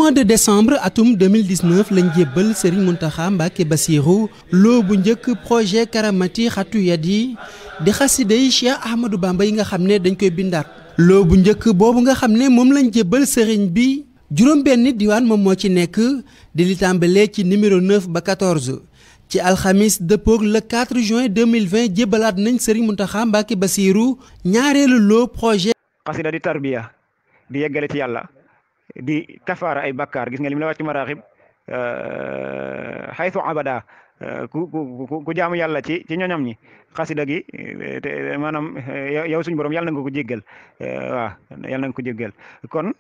mois de décembre atum 2019 lañ jébbal Serigne Mountakha Mbacké Bassirou loo bu njëkk projet Karamati Xatu Yadi di xasida yi Cheikh Ahmadou Bamba yi nga xam ne dañ koy bindaat. loo bu njëkk boobu nga xam ne moom lañ jébbal Serigne bi juróom-benn diwaan moom moo ci nekk di li tàmbalee ci numéro 9 ba 14 ci alxamis dëppoog le 4 juin 2020 jébbalaat nañ Serigne Mountakha Mbacké Bassirou ñaareelu loo projet. xasida di tarbiya di yeggale ci yàlla. di kafaara ay bakkaar gis nga lim la wax ci maraaxib xaytu abada ku jaamu yàlla ci ñoñam ñi xasida gi maanaam yow suñu borom yàlla na nga ko jéggal waaw yàlla na nga ko jéggal kon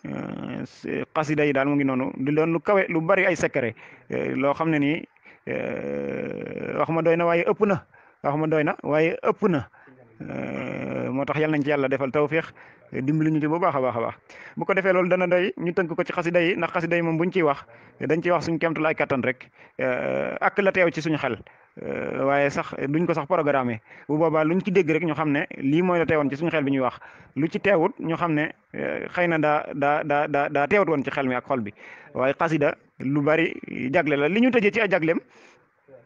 xasida yi daal mu ngi noonu di doon lu kawe lu bari ay secret loo xam ne nii waxuma doy na waaye ëpp na waxuma doy na waaye ëpp na moo tax yàlla nañ ci yàlla defal tawfiix dimbali ñu ci bu baax a baax a baax bu ko defee loolu dana doy ñu tënk ko ci xasida yi ndax xasida yi moom buñ ciy wax dañ ciy wax suñu kéemtulaay kattan rek ak la teew ci suñu xel waaye sax duñ ko sax programmé bu boobaa luñ ci dégg rek ñu xam ne lii mooy la teewoon ci suñu xel bi ñuy wax lu ci teewut ñu xam ne xëy na daa teewut woon ci xel mi ak xol bi waaye xasida lu bari jagle la li ñu tëjee ci ay jagleem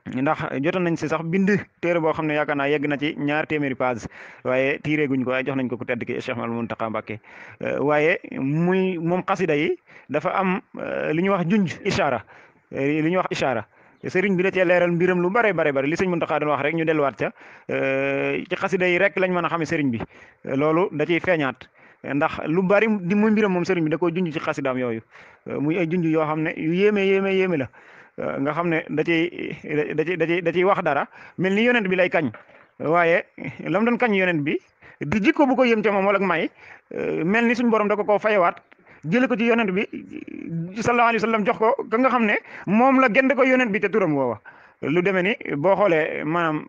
ndax jotoon nañ si sax bind téere boo xam ne yaakaar naa yegg na ci 2 téeméeri page waaye tiiree guñ ko waaye jox nañ ko ku tedd ki Cheikh Mountakha Mbacké waaye moom xasida yi dafa am li ñuy wax junj ishaara li ñuy wax ishaara sëriñ bi da cee leeral mbiram lu bare li sëñ Mountakha doon wax rek ñu delluwaat ca ci xasida yi rek lañ mën a xamee sëriñ bi loolu da ciy feeñaat ndax lu bari di muy mbiram moom sëriñ bi da koo junj ci xasidaam yooyu muy ay junj yoo xam ne yu yéeme la nga xam ne da ciy wax dara mel ni yonent bi lay kañ waaye lam doon kañ yonent bi di jikko bu ko yëm ca moom wala may mel ni suñu borom da ko koo fayewaat jële ko ci yonent bi sallallahu alayhi wa sallam jox ko ka nga xam ne moom la gënd ko yonent bi te turam woowa lu demee ni boo xoolee maanaam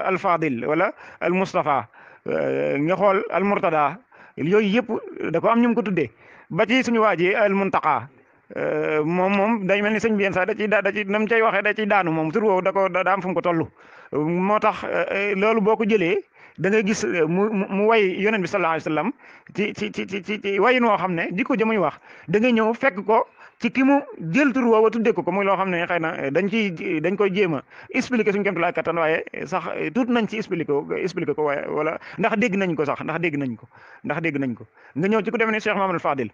al fadil wala al mustafa nga xool al murtada yooyu yëpp da ko am ñu ko tuddee ba ci suñu waa ji al muntaqa moom day mel ni sëñ bi yenn sax da ci nam cay waxee da ciy daanu moom tur woowu da am fu mu ko toll moo tax loolu boo ko jëlee da ngay gis mu way yonent bi sallallahu alayhi wa sallam ci wayin woo xam ne jikko jëmuy wax da ngay ñëw fekk ko ci ki mu jël tur woowu tuddee ko muy loo xam ne xëy na dañ koy jéem a expliquer suñu kéemtulaay kattan waaye sax tuut nañ ci expliquer ko waaye wala ndax dégg nañ ko nga ñëw ci ku demee ni Cheikh Mamadou Fadil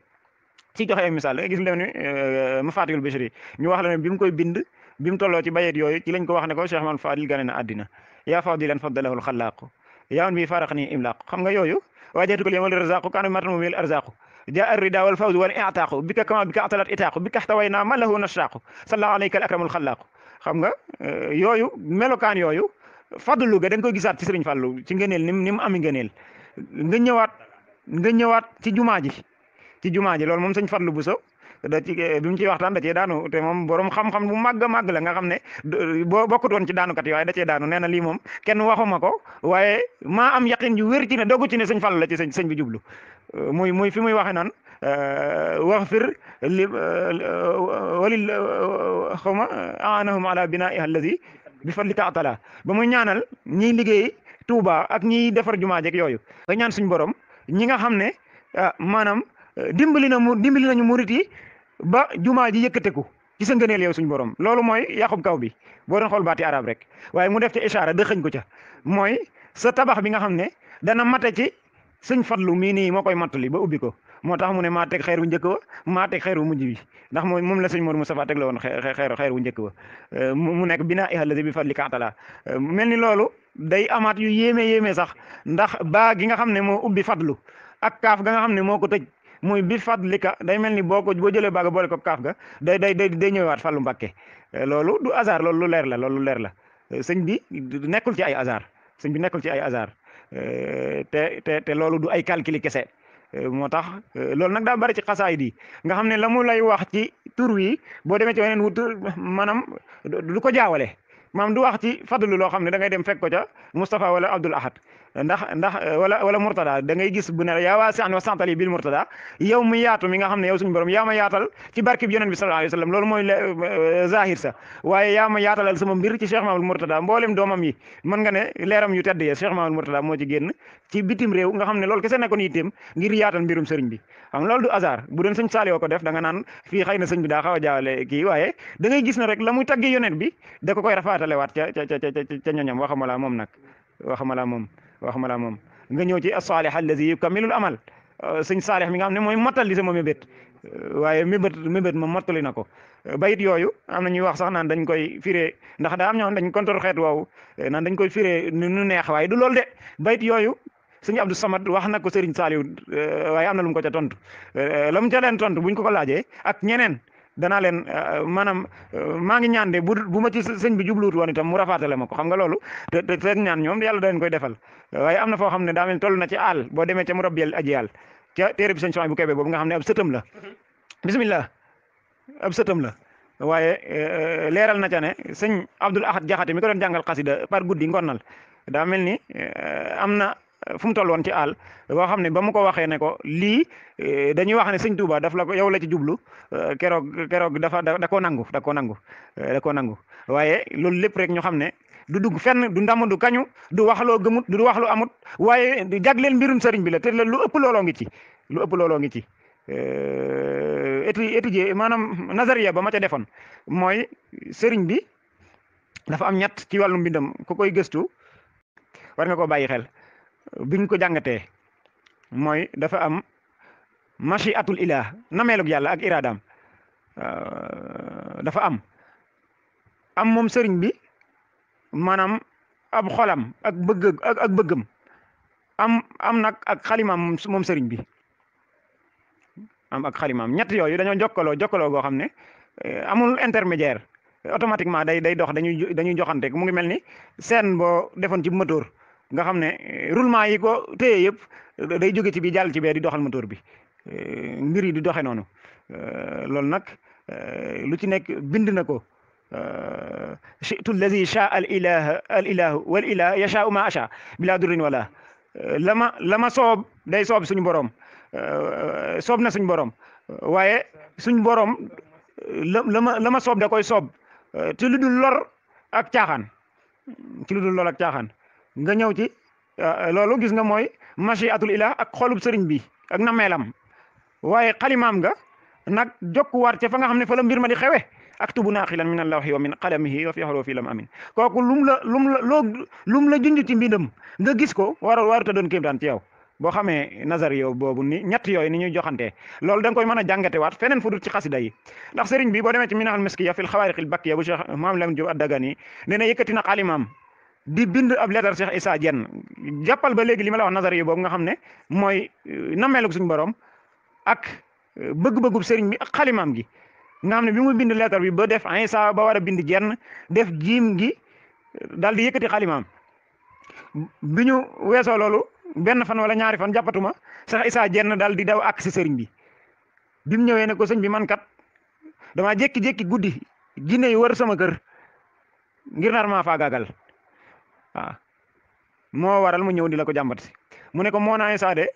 ci joxe ay misaal gis nga ne Mafatihul Bichri ñu wax la ne bi mu koy bind bi mu tolloo ci bayet yooyu ci lañ ko wax ne ko Cheikh Mamadou Fadil gane na àddina yaa fadilan faddalahul xalaaqu yaa man bi faraqani imlaaqu xam nga yooyu waajeetu ko li wala razaqu kaana bi matan mumil arzaqu jaa arrida wal fawzu wal i'taaqu bika kama bika atalat itaaqu bika xtawayna ma lahu nashaaqu sallallahu alayka al akramul xalaaqu xam nga yooyu melokaan yooyu fadlu ga da nga koy gisaat ci Sëriñ Fallu ci ngëneel ni mu ami ngëneel nga ñëwaat ci jumaa ji loolu moom sëñ Fallu Buso bi mu ciy waxtaan da cee daanu te moom borom xam-xam bu màgg la nga xam ne boo bokkut woon ci daanukat yi waaye da cee daanu nee na lii moom kenn waxuma ko waaye maa am yaqin ju wér ci ne dogu ci ne sëñ Fallu la ci sëñ bi jublu muy fi muy waxe naan wax fir li walil xawma aanahum ala binaiha alladi bi fadlika atala ba muy ñaanal ñiy liggéey Tuuba ak ñiy defar jumaa jeeg yooyu nga ñaan suñ borom ñi nga xam ne maanaam dimbali nañu murit yi ba jumaa ji yëkkateku ci sa ngëneel yow suñu borom loolu mooy yàqub kaw bi boo doon xool baati arab rek waaye mu def ci ishaara dëxëñ ko ca mooy sa tabax bi nga xam ne dana mate ci sëñ Fallu mii nii moo koy mattali ba ubbi ko moo tax mu ne maa teg xeer wu njëkk wa maa teg xeer wu mujj bi ndax moom la sëñ Modou Moustapha teg la woon xeer wu njëkk wa mu nekk binaa ihalasi bi fadli kaatala mel ni loolu day amaat yu yéeme sax ndax baa gi nga xam ne moo ubbi fadlu ak kaaf ga nga xam ne moo ko tëj muy bi fadlika day mel ni boo jëlee baaga boole ko kaaf ga day ñëwaat Fallu Mbàkke loolu du hasard loolu lu leer la sëñ bi nekkul ci ay hasard te loolu du ay calcul kese moo tax loolu nag daa bari ci xasaayid yi nga xam ne la mu lay wax ci tur wi boo demee ci weneen wut maanaam du ko jaawale maam du wax ci fadlu loo xam ne da ngay dem fekk ko ca Moustapha wala Abdul Ahad ndax wala Murtada da ngay gis bu ne yaa waasi'an wa sa'tali bil Murtada yow mu yaatu mi nga xam ne yow suñu borom yaa ma yaatal ci barke bi yonent bi sallallahu alayhi wa sallam loolu mooy zahir sa waaye yaa ma yaatalal sama mbir ci Cheikh Mamadou Murtada mboolem doomam yi mën nga ne leeram yu tedd ya Cheikh Mamadou Murtada moo ci génn ci bitim réew nga xam ne loolu kese nekkoon yitteem ngir yaatal mbirum sëriñ bi xam loolu du hasard bu doon sëñ Saliou ko def da nga naan fii xëy na sëñ bi daa xaw a jaawale kii waaye da ngay gis ne rek la muy taggee yonent bi da ko koy rafaatalewaat ca ñoñam waxama laa moom nag waxama laa moom nga ñëw ci as-salih allazi yukammilul amal sëñ Saalih mi nga xam ne mooy mottali sama mébét waaye mébét moom mottali na ko bayit yooyu am na ñuy wax sax naan dañ koy firee ndax daa am ñoo xam dañ kontor xeet woowu naan dañ koy firee nu neex waaye du loolu de bayit yooyu sëñ Abdou Samad wax na ko Serigne Saliou waaye am na lu mu ko ca tontu la mu ca leen tontu buñ ko laajee ak ñeneen danaa leen maanaam maa ngi ñaan de bu ma ci sëñ bi jubluwut woon itam mu rafaatale ma ko xam nga loolu te seen ñaan ñoom yàlla da leen koy defal waaye am na foo xam ne daa mel toll na ci àll boo demee ca mu rabbiyal aji àll ca téere bi sëñ Sohaybu bu Kebe boobu nga xam ne ab sëtam la bismillah ab sëtam la waaye leeral na ca ne sëñ Abdul Ahad Jaxate mi ko doon jàngal xasida par guddi ngonal daa mel ni am na fu mu toll woon ci àll boo xam ne ba mu ko waxee ne ko lii dañuy wax ne sëñ Touba daf la ko yow la ci jublu keroog da koo nangu waaye loolu lépp rek ñu xam ne du dugg fenn du ndam du kañu du wax loo gëmut du wax lu amut waaye du jagleel mbirum sëriñ bi la te lu ëpp looloo ngi ci étudier maanaam nazariya ba ma ca defoon mooy sëriñ bi dafa am ñett ci wàllu mbindam ku koy gëstu war nga ko bàyyi xel biñ ko jàngatee mooy dafa am machiatul ilah nameelug yàlla ak iraadaam dafa am moom sëriñ bi maanaam ab xolam ak bëggam am nag ak xalimaam moom sëriñ bi am ak xalimaam ñett yooyu dañoo jokkaloo goo xam ne amul intermédiaire automatiquement day dox dañuy joxante mu ngi mel ni seen boo defoon ci moteur nga xam ne roulement yi ko téye yëpp day jóge ci bi jàll ci bee di doxal moteur bi mbir yi di doxe noonu loolu nag lu ci nekk bind na ko chitu allazi shaa al ilahu wal ilah yashaau ma asha bila durrin wala la ma soob day soob suñu borom soob na suñu borom waaye suñu borom la ma soob da koy soob ci lu dul lor ak caaxaan nga ñëw ci loolu gis nga mooy machiatul ilah ak xolub sëriñ bi ak nameelam waaye xalimaam nga nag jokkuwaat ca fa nga xam ne fa la mbir ma di xewe aktubu naaqilan min allawhi wa min qalamihi wa fi xoloo lam amin kooku lum la junj ci mbindam nga gis ko waruta doon kéemtaan ci yow boo xamee nazar yow boobu ni ñett yooyu ni ñuy joxantee loolu da nga koy mën a jàngate waat feneen fu dul ci xasida yi ndax sëriñ bi boo demee ci minahal miskiya fil xawaariqil bakkiya bu Cheikh Maam Lamine Diop Ad-Dagani nee na yëkkati na xalimaam di bind ab lettre Cheikh Issa Diène jàppal ba léegi li ma la wax nazar yi boobu nga xam ne mooy nameelug suñu borom ak bëgg-bëggub sëriñ bi ak xalimaam gi nga xam ne bi mu bind lettre bi ba def Issa ba war a bind Diène def jiim gi daal di yëkkati xalimaam bi ñu weesoo loolu benn fan wala ñaari fan jàppatuma Cheikh Issa Diène daal di daw ak si sëriñ bi bi mu ñëwee ne ko sëñ bi man kat damaa jékki-jékki guddi jinne yi wër sama kër ngir nar maa faagaagal waaw moo waral mu ñëw di la ko jàmbat si mu ne ko moo naa Issa de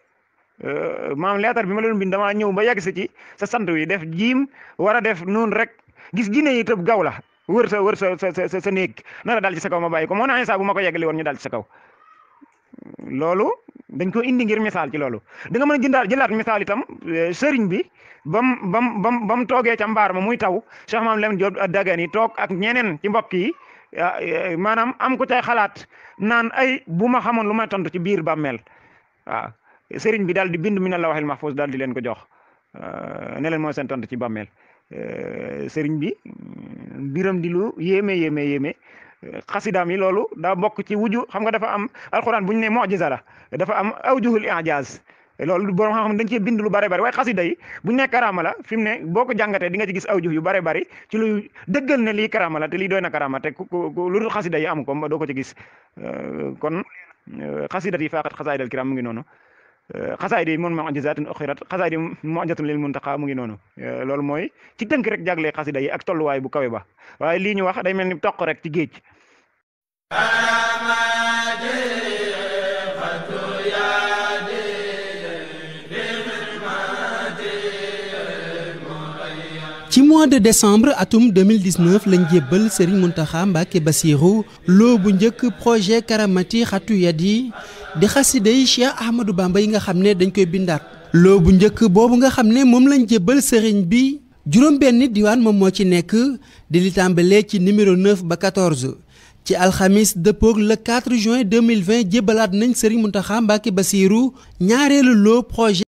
maam leetar bi ma leen bind damaa ñëw ba yegg si ci sa sant wi def jiim war a def noonu rek gis jinne yi tëb gaw la wër sa néeg nar a dal ci sa kaw ma bàyyi ko moo naa Issa bu ma ko yeggali woon ñu dal ci sa kaw loolu dañ ko indi ngir misaal ci loolu da nga mën a jëlaat misaal itam sëriñ bi bam toogee ca mbaar ma muy taw Cheikh Maam Lamine Diop Ad-Dagani toog ak ñeneen ci mbokk yi maanaam am ko cay xalaat naan ay bu ma xamoon lu may tontu ci biir bàmmeel waaw sëriñ bi daal di bind mina lawhil mahfuz daal di leen ko jox ne leen mooy seen tontu ci bàmmeel sëriñ bi mbiram di lu yéeme xasidaam yi loolu daa bokk ci wuju xam nga dafa am alquran bu ñu ne mu'jiza la dafa am awjuhul i'jaz loolu borom xam dañ cee bind lu bare bari waaye xasida yi bu ñu ne karama la fi mu ne boo ko jàngatee di nga ci gis awjuh yu bare bari ci lu dëggal ne lii karama la te lii doy na karama te lu dul xasida yi amu ko doo ko ci gis kon xasidat yi faqat xasaidal kiram mu ngi noonu xasaayid yi mun mu'jizatun uxirat xasaayid yi mu'jizatun lil muntaqa mu ngi noonu loolu mooy ci tënk rek jagle xasida yi ak tolluwaay bu kawe ba waaye lii ñu wax day mel ni toq rek ci géej mois de décembre atum 2019 lañ jébbal Serigne Mountakha Mbacké Bassirou loo bu njëkk projet Karamati Xatu Yadi di xasiday Cheikh Ahmadou Bamba yi nga xam ne dañ koy bindaat. loo bu njëkk boobu nga xam ne moom lañ jébbal Serigne bi juróom-benn diwaan moom moo ci nekk di li tàmbalee ci numéro 9 ba 14. ci alxamis dëppoog le 4 juin 2020 jébbalaat nañ Serigne Mountakha Mbacké Bassirou ñaareelu loo projet